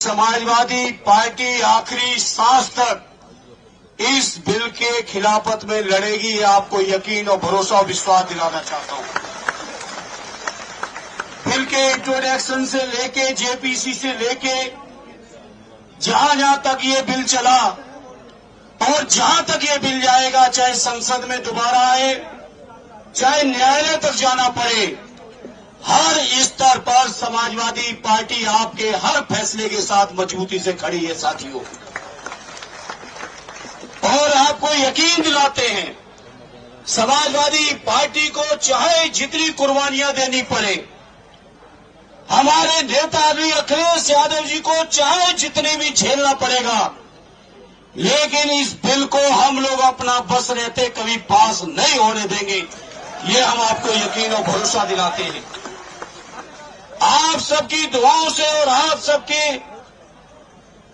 Samajwadi party आखिरी सांस तक इस बिल के खिलाफत में लड़ेगी, ये आपको यकीन और भरोसा और विश्वास दिलाना चाहता हूं। बिल के इंट्रोडक्शन से लेके जेपीसी से लेके जहां तक ये बिल चला और जहां तक ये बिल जाएगा, चाहे संसद में दोबारा आए, चाहे न्यायालय तक जाना पड़े, हर स्तर पर समाजवादी पार्टी आपके हर फैसले के साथ मजबूती से खड़ी है साथियों। और आपको यकीन दिलाते हैं, समाजवादी पार्टी को चाहे जितनी कुर्बानियां देनी पड़े, हमारे नेता आदरणीय अखिलेश यादव जी को चाहे जितनी भी झेलना पड़ेगा, लेकिन इस बिल को हम लोग अपना बस रहते कभी पास नहीं होने देंगे, ये हम आपको यकीन और भरोसा दिलाते हैं। आप सबकी दुआओं से और आप सबकी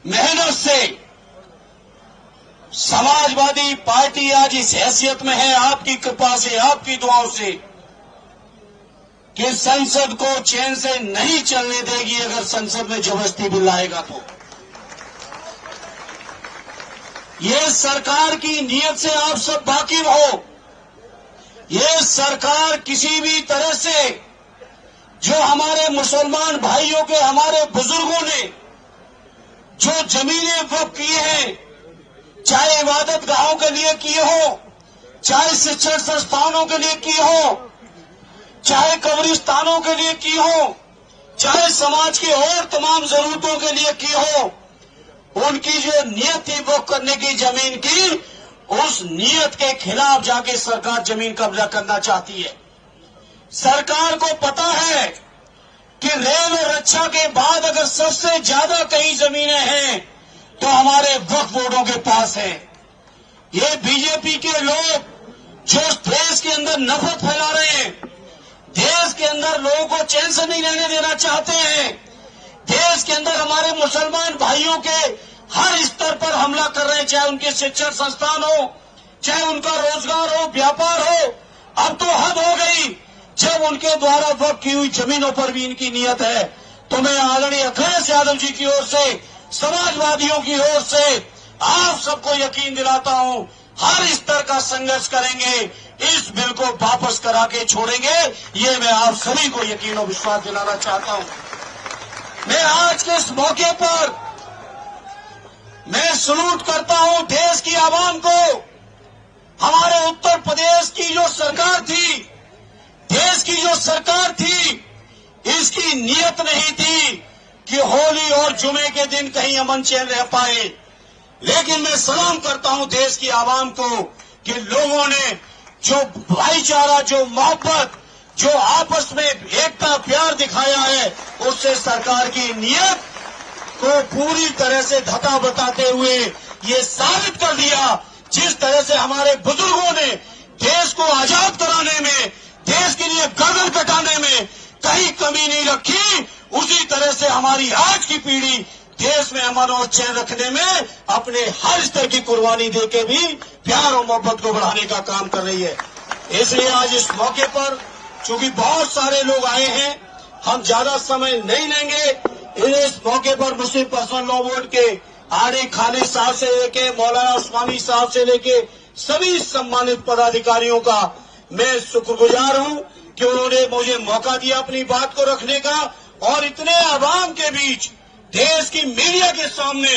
मेहनत से समाजवादी पार्टी आज इस हैसियत में है, आपकी कृपा से, आपकी दुआओं से, कि संसद को चैन से नहीं चलने देगी। अगर संसद में जबरदस्ती बिल आएगा तो ये सरकार की नीयत से आप सब वाकिफ हो। ये सरकार किसी भी तरह से जो हमारे मुसलमान भाइयों के, हमारे बुजुर्गों ने जो जमीनें वक्फ की हैं, चाहे इबादत गाहों के लिए किए हो, चाहे शिक्षण संस्थानों के लिए किए हो, चाहे कब्रिस्तानों के लिए की हो, चाहे समाज की और तमाम जरूरतों के लिए की हो, उनकी जो नियत थी वो करने की जमीन की, उस नियत के खिलाफ जाके सरकार जमीन कब्जा करना चाहती है। सरकार को पता है कि रेल और रक्षा के बाद अगर सबसे ज्यादा कहीं जमीनें हैं तो हमारे वक्फ बोर्डों के पास है। ये बीजेपी के लोग जो देश के अंदर नफरत फैला रहे हैं, देश के अंदर लोगों को चैन से नहीं रहने देना चाहते हैं, देश के अंदर हमारे मुसलमान भाइयों के हर स्तर पर हमला कर रहे हैं, चाहे उनके शिक्षण संस्थान हो, चाहे उनका रोजगार हो, व्यापार हो। अब तो हद हो गई, जब उनके द्वारा वक्फ की हुई जमीनों पर भी इनकी नियत है। तो मैं आदरणीय अखिलेश यादव जी की ओर से, समाजवादियों की ओर से आप सबको यकीन दिलाता हूं, हर स्तर का संघर्ष करेंगे, इस बिल को वापस करा के छोड़ेंगे, ये मैं आप सभी को यकीन और विश्वास दिलाना चाहता हूं। मैं आज के इस मौके पर मैं सलूट करता हूं देश की आवाम को। हमारे उत्तर प्रदेश की जो सरकार थी, देश की जो सरकार थी, इसकी नियत नहीं थी कि होली और जुमे के दिन कहीं अमन चैन रह पाए। लेकिन मैं सलाम करता हूं देश की आवाम को कि लोगों ने जो भाईचारा, जो मोहब्बत, जो आपस में एकता प्यार दिखाया है, उससे सरकार की नियत को पूरी तरह से धता बताते हुए ये साबित कर दिया, जिस तरह से हमारे बुजुर्गों ने देश को आजाद कराने में, देश के लिए गर्दन कटाने में कहीं कमी नहीं रखी, उसी तरह से हमारी आज की पीढ़ी देश में अमन और चैन रखने में अपने हर स्तर की कुर्बानी देके भी प्यार और मोहब्बत को बढ़ाने का काम कर रही है। इसलिए आज इस मौके पर चूंकि बहुत सारे लोग आए हैं, हम ज्यादा समय नहीं लेंगे। इस मौके पर मुस्लिम पर्सनल लॉ बोर्ड के आर ए खालिद साहब से लेके मौलाना उस्मानी साहब से लेके सभी सम्मानित पदाधिकारियों का मैं शुक्रगुजार हूं कि उन्होंने मुझे मौका दिया अपनी बात को रखने का, और इतने आवाम के बीच देश की मीडिया के सामने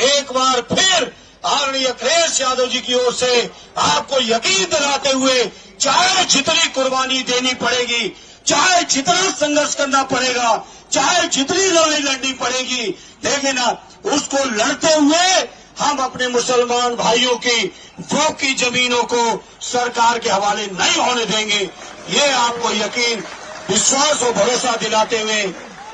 एक बार फिर आदरणीय अखिलेश यादव जी की ओर से आपको यकीन दिलाते हुए, चाहे जितनी कुर्बानी देनी पड़ेगी, चाहे जितना संघर्ष करना पड़ेगा, चाहे जितनी लड़ाई लड़नी पड़ेगी, लेकिन उसको लड़ते हुए हम अपने मुसलमान भाइयों की वक्फ की जमीनों को सरकार के हवाले नहीं होने देंगे। ये आपको यकीन, विश्वास और भरोसा दिलाते हुए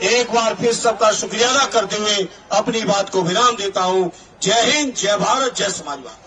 एक बार फिर सबका शुक्रिया अदा करते हुए अपनी बात को विराम देता हूं। जय हिंद, जय भारत, जय समाजवाद।